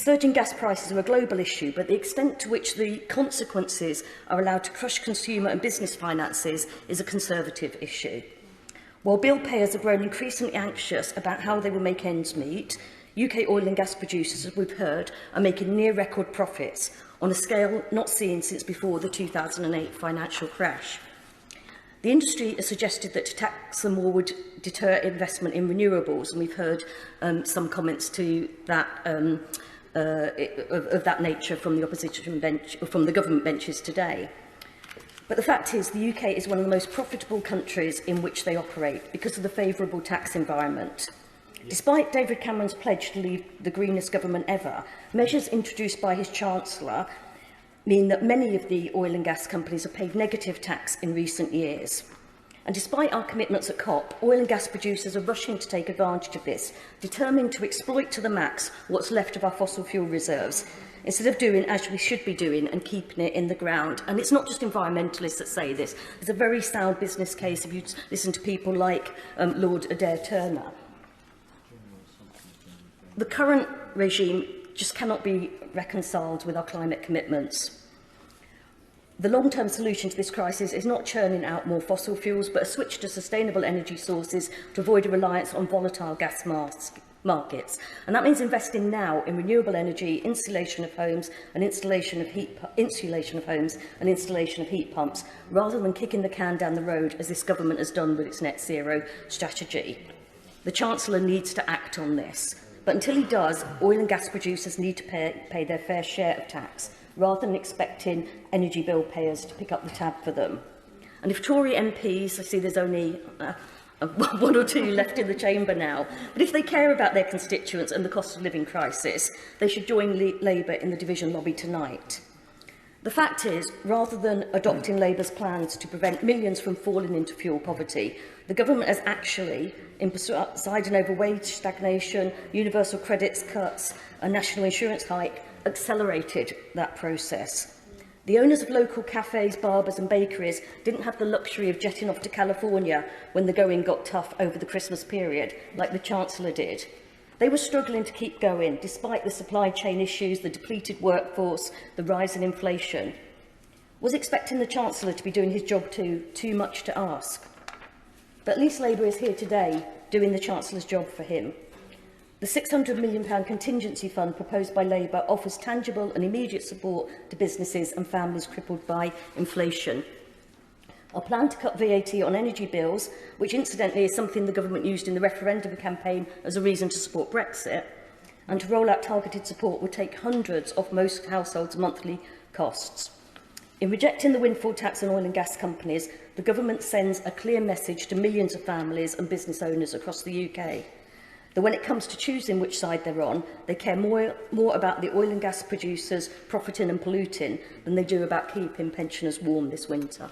Surging gas prices are a global issue, but the extent to which the consequences are allowed to crush consumer and business finances is a Conservative issue. While bill payers have grown increasingly anxious about how they will make ends meet, UK oil and gas producers, as we've heard, are making near-record profits on a scale not seen since before the 2008 financial crash. The industry has suggested that to tax them more would deter investment in renewables, and we've heard some comments to that of that nature from the opposition bench, or from the government benches today. But the fact is, the UK is one of the most profitable countries in which they operate because of the favourable tax environment. Despite David Cameron's pledge to leave the greenest government ever, measures introduced by his Chancellor mean that many of the oil and gas companies have paid negative tax in recent years. And despite our commitments at COP, oil and gas producers are rushing to take advantage of this, determined to exploit to the max what's left of our fossil fuel reserves, instead of doing as we should be doing and keeping it in the ground. And it's not just environmentalists that say this. There's a very sound business case if you listen to people like Lord Adair Turner. The current regime just cannot be reconciled with our climate commitments. The long-term solution to this crisis is not churning out more fossil fuels, but a switch to sustainable energy sources to avoid a reliance on volatile gas markets. And that means investing now in renewable energy, insulation of homes and installation of heat pumps, rather than kicking the can down the road as this government has done with its net zero strategy. The Chancellor needs to act on this. But until he does, oil and gas producers need to pay their fair share of tax, rather than expecting energy bill payers to pick up the tab for them. And if Tory MPs, I see there's only one or two left in the chamber now, but if they care about their constituents and the cost of living crisis, they should join Labour in the division lobby tonight. The fact is, rather than adopting Labour's plans to prevent millions from falling into fuel poverty, the government has actually, in presiding over wage stagnation, universal credits cuts and national insurance hike, accelerated that process. The owners of local cafes, barbers and bakeries didn't have the luxury of jetting off to California when the going got tough over the Christmas period, like the Chancellor did. They were struggling to keep going, despite the supply chain issues, the depleted workforce, the rise in inflation. Was expecting the Chancellor to be doing his job too much to ask? But at least Labour is here today, doing the Chancellor's job for him. The £600 million contingency fund proposed by Labour offers tangible and immediate support to businesses and families crippled by inflation. Our plan to cut VAT on energy bills, which incidentally is something the government used in the referendum campaign as a reason to support Brexit, and to roll out targeted support would take hundreds of most households' monthly costs. In rejecting the windfall tax on oil and gas companies, the government sends a clear message to millions of families and business owners across the UK that when it comes to choosing which side they're on, they care more about the oil and gas producers profiting and polluting than they do about keeping pensioners warm this winter.